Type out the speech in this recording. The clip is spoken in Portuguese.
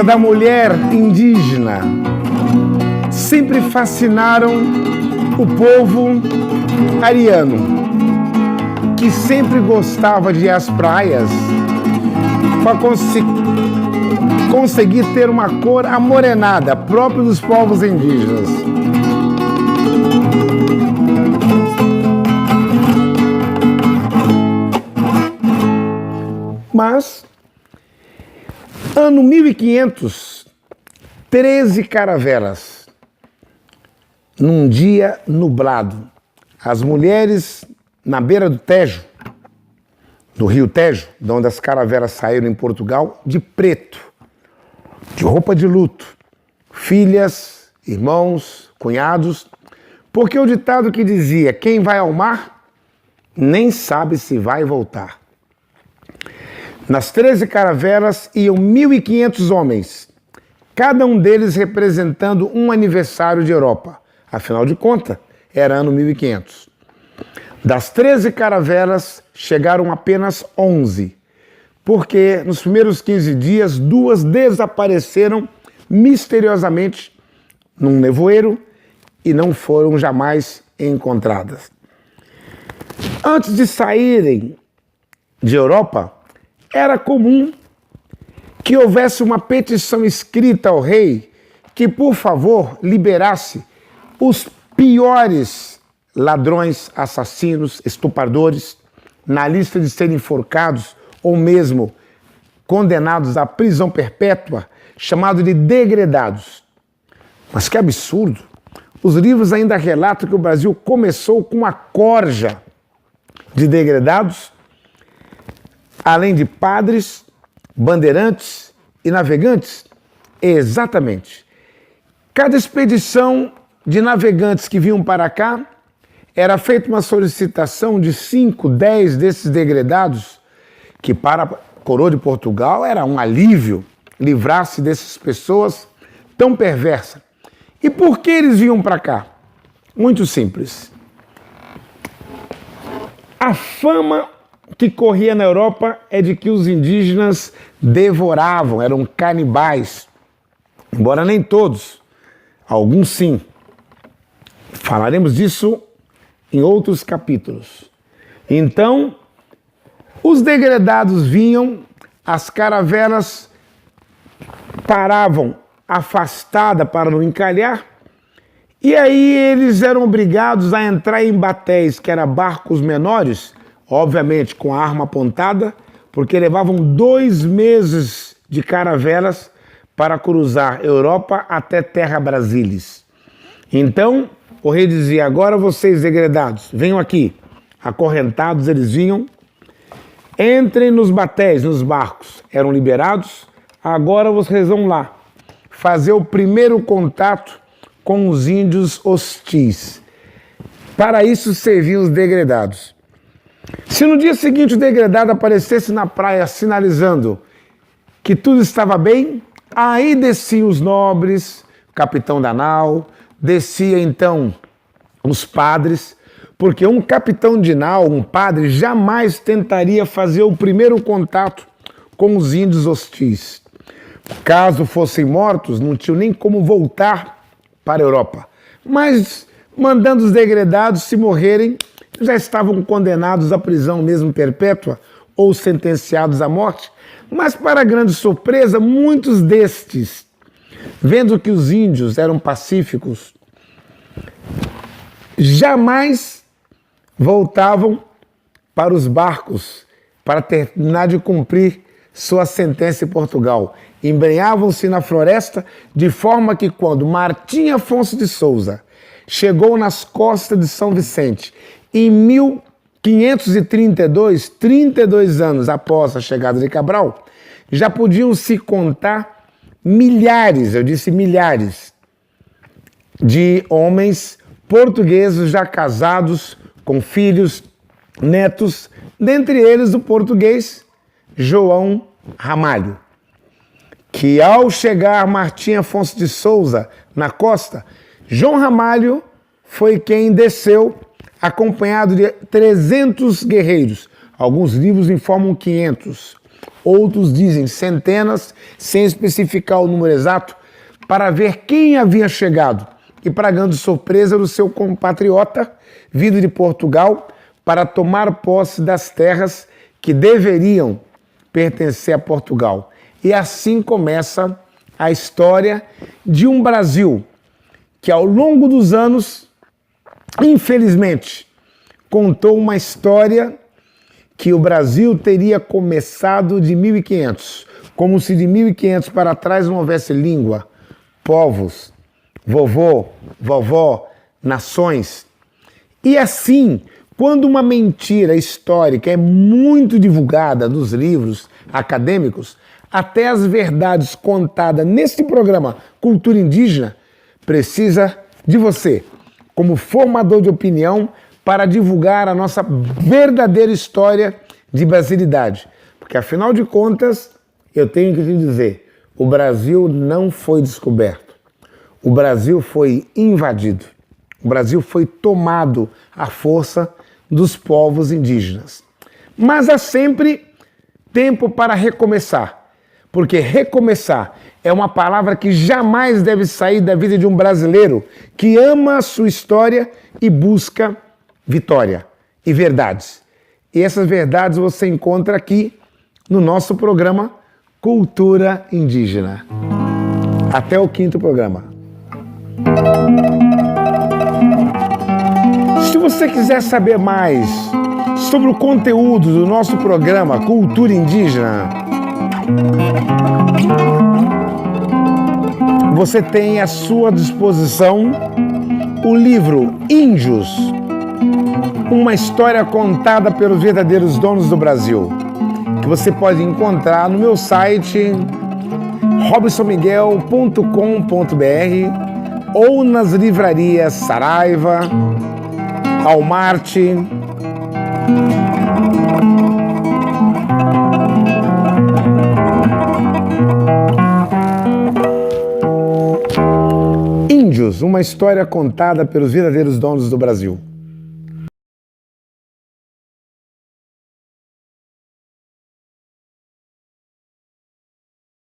beleza da mulher indígena sempre fascinaram o povo ariano, que sempre gostava de ir às praias para conseguir ter uma cor amorenada, própria dos povos indígenas. Mas, ano 1500, 13 caravelas, num dia nublado, as mulheres na beira do Tejo, do rio Tejo, de onde as caravelas saíram em Portugal, de preto, de roupa de luto, filhas, irmãos, cunhados, porque o ditado que dizia: quem vai ao mar nem sabe se vai voltar. Nas 13 caravelas iam 1.500 homens, cada um deles representando um aniversário de Europa. Afinal de contas, era ano 1500. Das 13 caravelas, chegaram apenas 11, porque nos primeiros 15 dias, 2 desapareceram misteriosamente num nevoeiro e não foram jamais encontradas. Antes de saírem de Europa, era comum que houvesse uma petição escrita ao rei que, por favor, liberasse os piores ladrões, assassinos, estupradores, na lista de serem enforcados ou mesmo condenados à prisão perpétua, chamado de degredados. Mas que absurdo! Os livros ainda relatam que o Brasil começou com uma corja de degredados, além de padres, bandeirantes e navegantes. Exatamente. Cada expedição de navegantes que vinham para cá, era feita uma solicitação de 5, 10 desses degredados, que para a coroa de Portugal era um alívio livrar-se dessas pessoas tão perversas. E por que eles vinham para cá? Muito simples. A fama que corria na Europa é de que os indígenas devoravam, eram canibais. Embora nem todos, alguns sim. Falaremos disso em outros capítulos. Então, os degredados vinham, as caravelas paravam afastada para não encalhar, e aí eles eram obrigados a entrar em batéis, que eram barcos menores, obviamente com a arma apontada, porque levavam 2 meses de caravelas para cruzar Europa até Terra Brasílis. Então, o rei dizia: agora vocês degredados, venham aqui. Acorrentados eles vinham, entrem nos batéis, nos barcos, eram liberados, agora vocês vão lá fazer o primeiro contato com os índios hostis. Para isso serviam os degredados. Se no dia seguinte o degredado aparecesse na praia sinalizando que tudo estava bem, aí desciam os nobres, o capitão da nau, descia então os padres, porque um capitão de nau, um padre, jamais tentaria fazer o primeiro contato com os índios hostis. Caso fossem mortos, não tinham nem como voltar para a Europa. Mas, mandando os degredados, se morrerem, já estavam condenados à prisão mesmo perpétua ou sentenciados à morte. Mas, para grande surpresa, muitos destes, vendo que os índios eram pacíficos, jamais voltavam para os barcos para terminar de cumprir sua sentença em Portugal. Embrenhavam-se na floresta, de forma que quando Martim Afonso de Souza chegou nas costas de São Vicente, em 1532, 32 anos após a chegada de Cabral, já podiam se contar milhares, eu disse milhares, de homens portugueses já casados, com filhos, netos, dentre eles o português João Ramalho, que ao chegar Martim Afonso de Souza na costa, João Ramalho foi quem desceu acompanhado de 300 guerreiros. Alguns livros informam 500. outros dizem centenas, sem especificar o número exato, para ver quem havia chegado e, para grande surpresa do seu compatriota, vindo de Portugal, para tomar posse das terras que deveriam pertencer a Portugal. E assim começa a história de um Brasil que, ao longo dos anos, infelizmente, contou uma história que o Brasil teria começado de 1500, como se de 1500 para trás não houvesse língua, povos, vovô, vovó, nações. E assim, quando uma mentira histórica é muito divulgada nos livros acadêmicos, até as verdades contadas neste programa Cultura Indígena precisa de você, como formador de opinião, para divulgar a nossa verdadeira história de brasilidade. Porque, afinal de contas, eu tenho que te dizer, o Brasil não foi descoberto. O Brasil foi invadido. O Brasil foi tomado à força dos povos indígenas. Mas há sempre tempo para recomeçar. Porque recomeçar é uma palavra que jamais deve sair da vida de um brasileiro que ama a sua história e busca vitória e verdades. E essas verdades você encontra aqui no nosso programa Cultura Indígena. Até o 5º programa. Se você quiser saber mais sobre o conteúdo do nosso programa Cultura Indígena, você tem à sua disposição o livro Índios, uma história contada pelos verdadeiros donos do Brasil, que você pode encontrar no meu site robsonmiguel.com.br ou nas livrarias Saraiva, Walmart, Índios, uma história contada pelos verdadeiros donos do Brasil.